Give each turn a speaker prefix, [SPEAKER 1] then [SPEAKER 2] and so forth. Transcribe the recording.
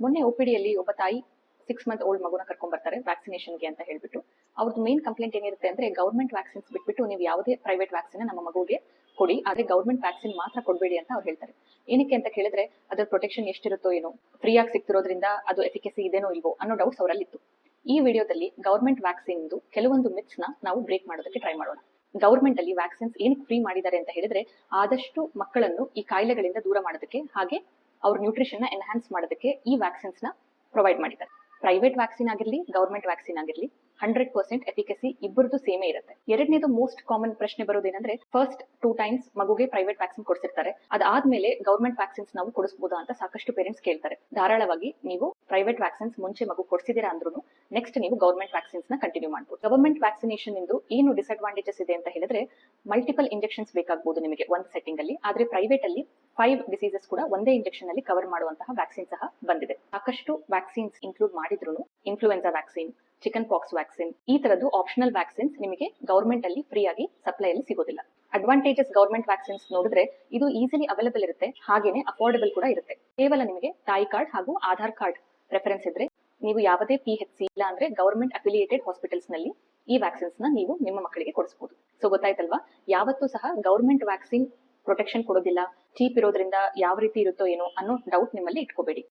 [SPEAKER 1] ಮೊನ್ನೆ OPDಯಲ್ಲಿ ಒಬ್ಬ ತಾಯಿ 6 ಮಂತ್ ಓಲ್ಡ್ ಮಗುನ ಕರ್ಕೊಂಡ್ ಬರ್ತಾರೆ ವ್ಯಾಕ್ಸಿನೇಷನ್ಗೆ ಅಂತ ಹೇಳ್ಬಿಟ್ಟು. ಅವ್ರದ್ದು ಮೇನ್ ಕಂಪ್ಲೇಂಟ್ ಏನಿರುತ್ತೆ ಅಂದ್ರೆ ಗೌರ್ಮೆಂಟ್ ವ್ಯಾಕ್ಸಿನ್ಸ್ ಬಿಟ್ಬಿಟ್ಟು ನೀವು ಯಾವುದೇ ಪ್ರೈವೇಟ್ ವ್ಯಾಕ್ಸಿನ್ ನಮ್ಮ ಮಗುಗೆ ಕೊಡಿ, ಆದ್ರೆ ಗೌರ್ಮೆಂಟ್ ವ್ಯಾಕ್ಸಿನ್ ಮಾತ್ರ ಕೊಡಬೇಡಿ ಅಂತ ಅವ್ರು ಹೇಳ್ತಾರೆ. ಏನಕ್ಕೆ ಅಂತ ಕೇಳಿದ್ರೆ ಅದ್ರ ಪ್ರೊಟೆಕ್ಷನ್ ಎಷ್ಟಿರುತ್ತೋ ಏನೋ, ಫ್ರೀ ಆಗಿ ಸಿಗ್ತಿರೋದ್ರಿಂದ ಅದು ಎಫಿಕಸಿ ಇದೇನೋ ಇಲ್ವೋ ಅನ್ನೋ ಡೌಟ್ಸ್ ಅವರಲ್ಲಿ ಇತ್ತು. ಈ ವಿಡಿಯೋದಲ್ಲಿ ಗೌರ್ಮೆಂಟ್ ವ್ಯಾಕ್ಸಿನ್ ಕೆಲವೊಂದು ಮಿತ್ಸ್ ನ ನಾವು ಬ್ರೇಕ್ ಮಾಡೋದಕ್ಕೆ ಟ್ರೈ ಮಾಡೋಣ. ಗೌರ್ಮೆಂಟ್ ಅಲ್ಲಿ ವ್ಯಾಕ್ಸಿನ್ಸ್ ಏನಕ್ಕೆ ಫ್ರೀ ಮಾಡಿದ್ದಾರೆ ಅಂತ ಹೇಳಿದ್ರೆ ಆದಷ್ಟು ಮಕ್ಕಳನ್ನು ಈ ಕಾಯಿಲೆಗಳಿಂದ ದೂರ ಮಾಡೋದಕ್ಕೆ, ಹಾಗೆ ಅವ್ರ ನ್ಯೂಟ್ರಿಷನ್ ನ ಎನ್ಹಾನ್ಸ್ ಮಾಡೋದಕ್ಕೆ ಈ ವ್ಯಾಕ್ಸಿನ್ಸ್ ನ ಪ್ರೊವೈಡ್ ಮಾಡಿದ್ದಾರೆ. ಪ್ರೈವೇಟ್ ವ್ಯಾಕ್ಸಿನ್ ಆಗಿರ್ಲಿ ಗೌರ್ಮೆಂಟ್ ವ್ಯಾಕ್ಸಿನ್ ಆಗಿರ್ಲಿ 100% ಎಫಿಕಸಿ ಇಬ್ಬರದು ಸೇಮೇ ಇರುತ್ತೆ. ಎರಡನೇದು ಮೋಸ್ಟ್ ಕಾಮನ್ ಪ್ರಶ್ನೆ ಬರೋದೇನಂದ್ರೆ, ಫಸ್ಟ್ 2 ಟೈಮ್ಸ್ ಮಗುಗೆ ಪ್ರೈವೇಟ್ ವ್ಯಾಕ್ಸಿನ್ ಕೊಡ್ಸಿರ್ತಾರೆ, ಅದಾದ್ಮೇಲೆ ಗೌರ್ಮೆಂಟ್ ವ್ಯಾಕ್ಸಿನ್ಸ್ ನಾವು ಕೊಡಿಸಬಹುದಾ ಅಂತ ಸಾಕಷ್ಟು ಪೇರೆಂಟ್ಸ್ ಕೇಳ್ತಾರೆ. ಧಾರಾಳವಾಗಿ ನೀವು ಪ್ರೈವೇಟ್ ವ್ಯಾಕ್ಸಿನ್ಸ್ ಮುಂಚೆ ಮಗು ಕೊಡ್ಸಿದೀರಾ ಅಂದ್ರೂ ನೆಕ್ಸ್ಟ್ ನೀವು ಗೌರ್ಮೆಂಟ್ ವ್ಯಾಕ್ಸಿನ್ಸ್ ನ ಕಂಟಿನ್ಯೂ ಮಾಡಬಹುದು. ಗವರ್ಮೆಂಟ್ ವ್ಯಾಕ್ಸಿನೇಷನ್ ಇಂದು ಏನು ಡಿಸ್ಅಡ್ವಾಂಟೇಜಸ್ ಇದೆ ಅಂತ ಹೇಳಿದ್ರೆ, ಮಲ್ಟಿಪಲ್ ಇಂಜೆಕ್ಷನ್ಸ್ ಬೇಕಾಗಬಹುದು ನಿಮಗೆ ಒಂದು ಸೆಟ್ಟಿಂಗ್ ಅಲ್ಲಿ, ಆದ್ರೆ ಪ್ರೈವೇಟ್ ಅಲ್ಲಿ 5 ಡಿಸೀಸಸ್ ಕೂಡ ಒಂದೇ ಇಂಜೆಕ್ಷನ್ ಅಲ್ಲಿ ಕವರ್ ಮಾಡುವಂತಹ ವ್ಯಾಕ್ಸಿನ್ ಸಹ ಬಂದಿದೆ. ಸಾಕಷ್ಟು ವ್ಯಾಕ್ಸಿನ್ಸ್ ಇನ್ಕ್ಲೂಡ್ ಮಾಡಿದ್ರು influenza vaccine, chicken pox vaccine, ಈ ತರದ್ದು ಆಪ್ಷನಲ್ ವ್ಯಾಕ್ಸಿನ್ಸ್ ನಿಮಗೆ ಗೌರ್ಮೆಂಟ್ ಅಲ್ಲಿ ಫ್ರೀ ಆಗಿ ಸಪ್ಲೈ ಅಲ್ಲಿ ಸಿಗೋದಿಲ್ಲ. ಅಡ್ವಾಂಟೇಜಸ್ ಗೌರ್ಮೆಂಟ್ ವ್ಯಾಕ್ಸಿನ್ಸ್ ನೋಡಿದ್ರೆ ಇದು ಈಸಿಲಿ ಅವೈಲೇಬಲ್ ಇರುತ್ತೆ, ಹಾಗೇನೆ ಅಫೋರ್ಡಬಲ್ ಕೂಡ ಇರುತ್ತೆ. ಕೇವಲ ನಿಮಗೆ ತಾಯಿ ಕಾರ್ಡ್ ಹಾಗೂ ಆಧಾರ್ ಕಾರ್ಡ್ ರೆಫರೆನ್ಸ್ ಇದ್ರೆ ನೀವು ಯಾವುದೇ PHC ಇಲ್ಲ ಅಂದ್ರೆ ಗವರ್ಮೆಂಟ್ ಅಫಿಲಿಯೇಟೆಡ್ ಹಾಸ್ಪಿಟಲ್ಸ್ ನಲ್ಲಿ ಈ ವ್ಯಾಕ್ಸಿನ್ಸ್ ನ ನೀವು ನಿಮ್ಮ ಮಕ್ಕಳಿಗೆ ಕೊಡಿಸಬಹುದು. ಸೊ ಗೊತ್ತಾಯ್ತಲ್ವಾ, ಯಾವತ್ತೂ ಸಹ ಗವರ್ಮೆಂಟ್ ವ್ಯಾಕ್ಸಿನ್ ಪ್ರೊಟೆಕ್ಷನ್ ಕೊಡೋದಿಲ್ಲ, ಚೀಪ್ ಇರೋದ್ರಿಂದ ಯಾವ ರೀತಿ ಇರುತ್ತೋ ಏನೋ ಅನ್ನೋ ಡೌಟ್ ನಿಮ್ಮಲ್ಲಿ ಇಟ್ಕೋಬೇಡಿ.